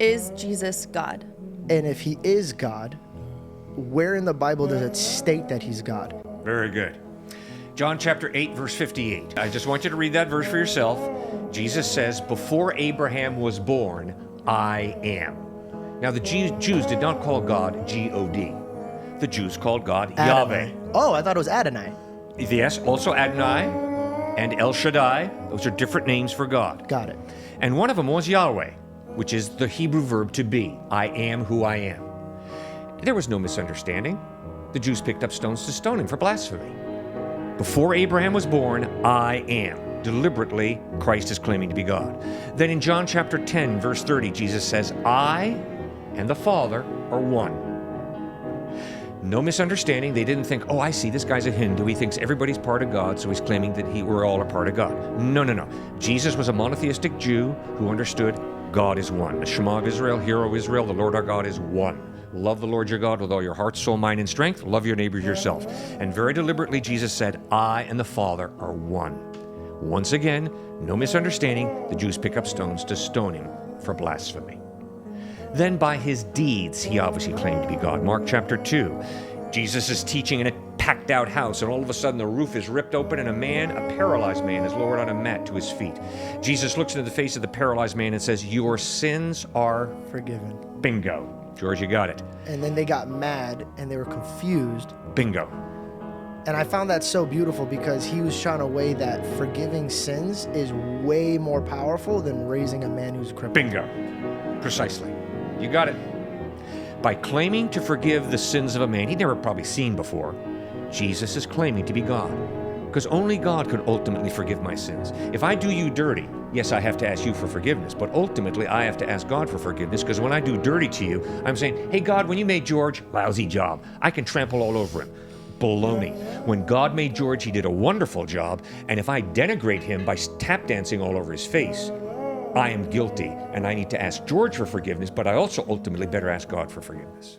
Is Jesus God? And if he is God, where in the Bible does it state that he's God? Very good. John chapter 8, verse 58. I just want you to read that verse for yourself. Jesus says, before Abraham was born, I am. Now, the Jews did not call God G-O-D. The Jews called God Adonai. Yahweh. Oh, I thought it was Adonai. Yes, also Adonai and El Shaddai. Those are different names for God. Got it. And one of them was Yahweh, which is the Hebrew verb to be. I am who I am. There was no misunderstanding. The Jews picked up stones to stone him for blasphemy. Before Abraham was born, I am. Deliberately, Christ is claiming to be God. Then in John chapter 10, verse 30, Jesus says, I and the Father are one. No misunderstanding. They didn't think, oh, I see, this guy's a Hindu. He thinks everybody's part of God, so he's claiming that we're all a part of God. No, no, no. Jesus was a monotheistic Jew who understood God is one. The Shema of Israel, Hear, O Israel, the Lord our God is one. Love the Lord your God with all your heart, soul, mind, and strength. Love your neighbor yourself. And very deliberately, Jesus said, I and the Father are one. Once again, no misunderstanding. The Jews pick up stones to stone him for blasphemy. Then by his deeds, he obviously claimed to be God. Mark chapter 2, Jesus is teaching in a packed out house, and all of a sudden the roof is ripped open, and a paralyzed man, is lowered on a mat to his feet. Jesus looks into the face of the paralyzed man and says, your sins are Forgiven. bingo. George, you got it. And then they got mad and they were confused. Bingo. And I found that so beautiful because he was trying to weigh that forgiving sins is way more powerful than raising a man who's crippled. Bingo. Precisely. You got it. By claiming to forgive the sins of a man he'd never probably seen before, Jesus is claiming to be God. Because only God could ultimately forgive my sins. If I do you dirty, yes, I have to ask you for forgiveness, but ultimately I have to ask God for forgiveness, because when I do dirty to you, I'm saying, hey God, when you made George, lousy job. I can trample all over him. Baloney. When God made George, he did a wonderful job, and if I denigrate him by tap dancing all over his face, I am guilty, and I need to ask George for forgiveness, but I also ultimately better ask God for forgiveness.